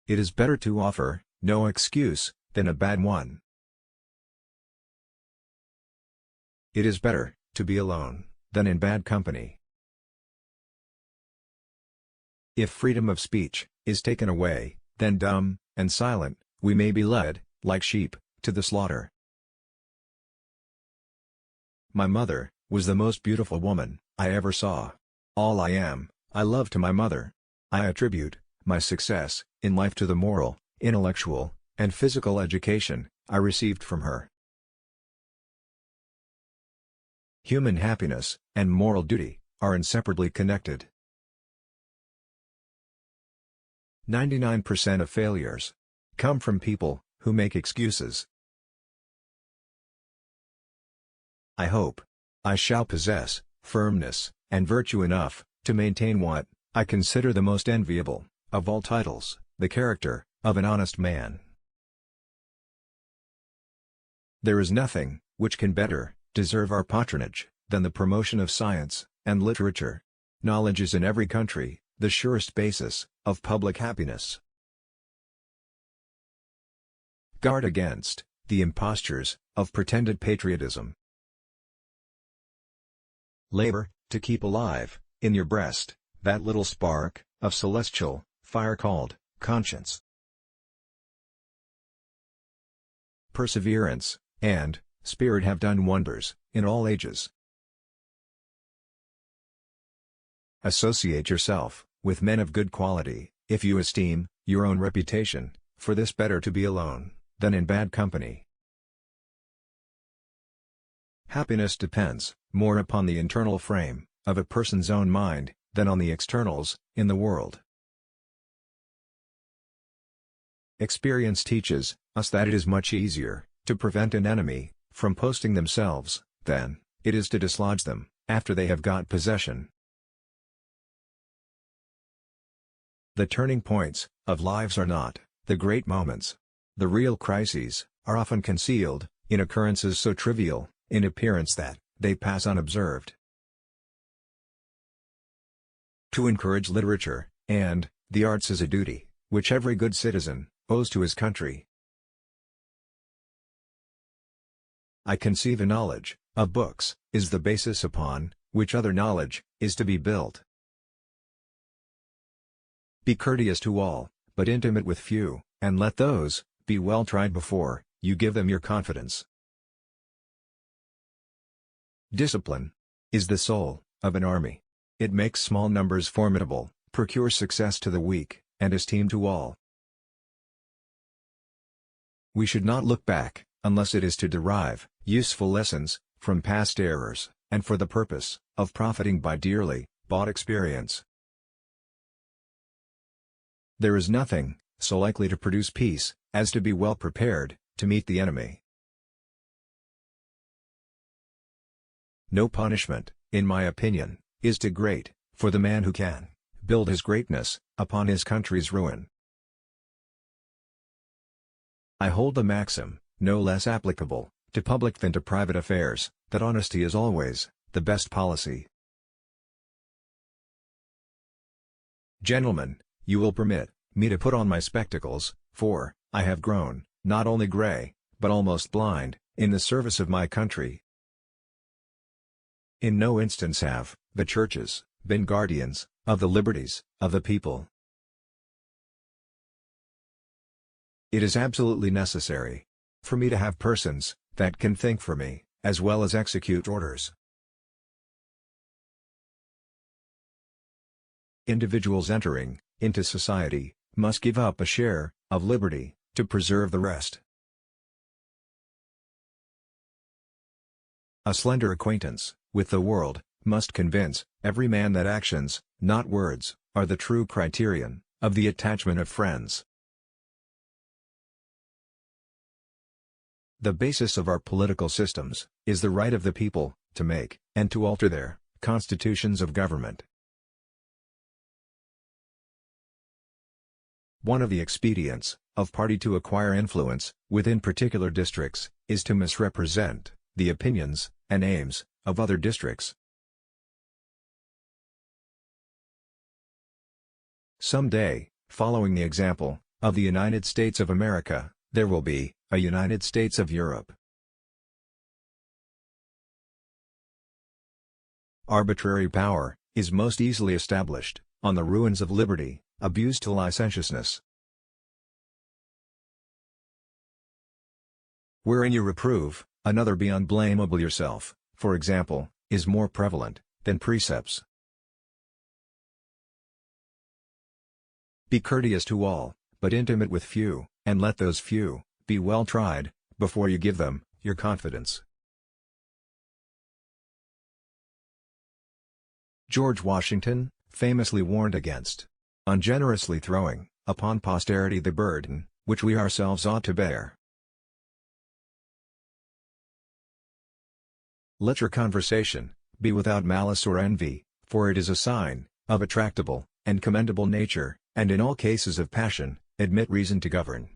It is better to offer no excuse than a bad one. It is better to be alone than in bad company. If freedom of speech is taken away, then dumb and silent we may be led, like sheep, to the slaughter. My mother was the most beautiful woman I ever saw. All I am, I love to my mother. I attribute my success in life to the moral, intellectual, and physical education I received from her. Human happiness and moral duty are inseparably connected. 99% of failures come from people who make excuses. I hope I shall possess firmness and virtue enough to maintain what I consider the most enviable of all titles, the character of an honest man. There is nothing which can better deserve our patronage than the promotion of science and literature. Knowledge is in every country the surest basis of public happiness. Guard against the impostures of pretended patriotism. Labor to keep alive in your breast that little spark of celestial fire called conscience. Perseverance and spirit have done wonders in all ages. Associate yourself with men of good quality, if you esteem your own reputation, for this better to be alone than in bad company. Happiness depends more upon the internal frame of a person's own mind than on the externals in the world. Experience teaches us that it is much easier to prevent an enemy from posting themselves than it is to dislodge them after they have got possession. The turning points of lives are not the great moments. The real crises are often concealed in occurrences so trivial in appearance that they pass unobserved. To encourage literature and the arts is a duty which every good citizen owes to his country. I conceive a knowledge of books is the basis upon which other knowledge is to be built. Be courteous to all, but intimate with few, and let those be well tried before you give them your confidence. Discipline is the soul of an army. It makes small numbers formidable, procures success to the weak, and esteem to all. We should not look back, unless it is to derive useful lessons from past errors, and for the purpose of profiting by dearly bought experience. There is nothing so likely to produce peace as to be well prepared to meet the enemy. No punishment, in my opinion, is too great for the man who can build his greatness upon his country's ruin. I hold the maxim, no less applicable to public than to private affairs, that honesty is always the best policy. Gentlemen, you will permit me to put on my spectacles, for I have grown, not only gray, but almost blind, in the service of my country. In no instance have the churches been guardians of the liberties of the people. It is absolutely necessary for me to have persons that can think for me, as well as execute orders. Individuals entering into society must give up a share of liberty to preserve the rest. A slender acquaintance with the world must convince every man that actions, not words, are the true criterion of the attachment of friends. The basis of our political systems is the right of the people to make and to alter their constitutions of government. One of the expedients of party to acquire influence within particular districts is to misrepresent the opinions and aims of other districts. Some day, following the example of the United States of America, there will be a United States of Europe. Arbitrary power is most easily established on the ruins of liberty, abused to licentiousness. Wherein you reprove another, be unblameable yourself, for example, is more prevalent than precepts. Be courteous to all, but intimate with few, and let those few be well tried before you give them your confidence. George Washington famously warned against ungenerously throwing upon posterity the burden which we ourselves ought to bear. Let your conversation be without malice or envy, for it is a sign of a tractable and commendable nature, and in all cases of passion, admit reason to govern.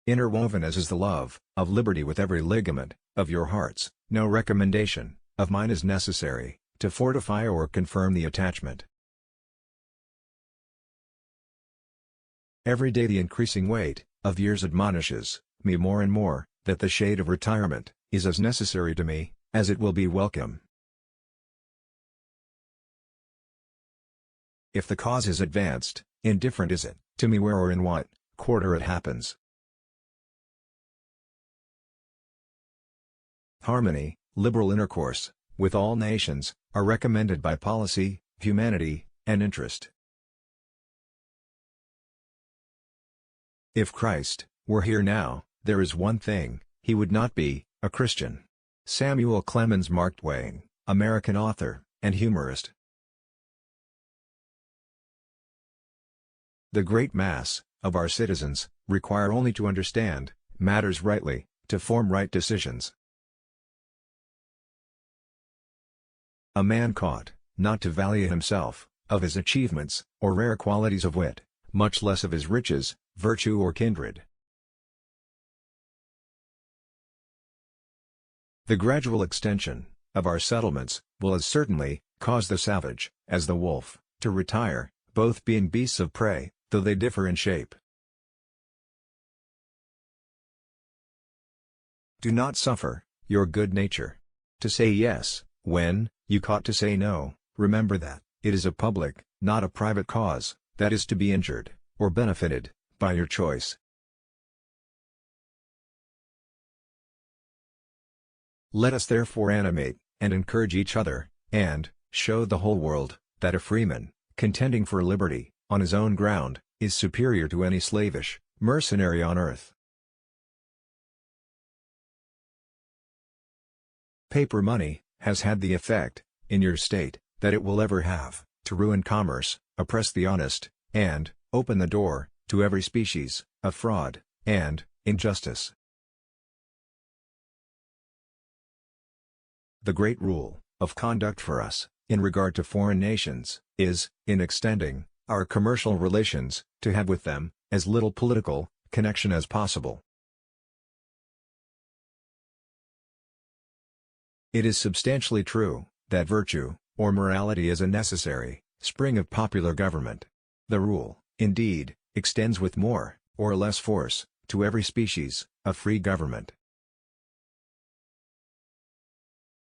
Interwoven as is the love of liberty with every ligament of your hearts, no recommendation of mine is necessary to fortify or confirm the attachment. Every day the increasing weight of years admonishes me more and more that the shade of retirement is as necessary to me as it will be welcome. If the cause is advanced, indifferent is it to me where or in what quarter it happens. Harmony, liberal intercourse with all nations are recommended by policy, humanity, and interest. If Christ were here now, there is one thing he would not be: a Christian. Samuel Clemens Mark Twain, American author and humorist. The great mass of our citizens require only to understand matters rightly, to form right decisions. A man caught not to value himself of his achievements or rare qualities of wit, much less of his riches, virtue or kindred. The gradual extension of our settlements will as certainly cause the savage as the wolf to retire, both being beasts of prey, though they differ in shape. Do not suffer your good nature to say yes when you ought to say no. Remember that it is a public, not a private cause, that is to be injured or benefited by your choice. Let us therefore animate and encourage each other, and show the whole world that a freeman, contending for liberty on his own ground, is superior to any slavish mercenary on earth. Paper money has had the effect, in your state, that it will ever have, to ruin commerce, oppress the honest, and open the door to every species of fraud and injustice. The great rule of conduct for us, in regard to foreign nations, is, in extending our commercial relations, to have with them as little political connection as possible. It is substantially true that virtue, or morality, is a necessary spring of popular government. The rule, indeed, extends with more or less force to every species of free government.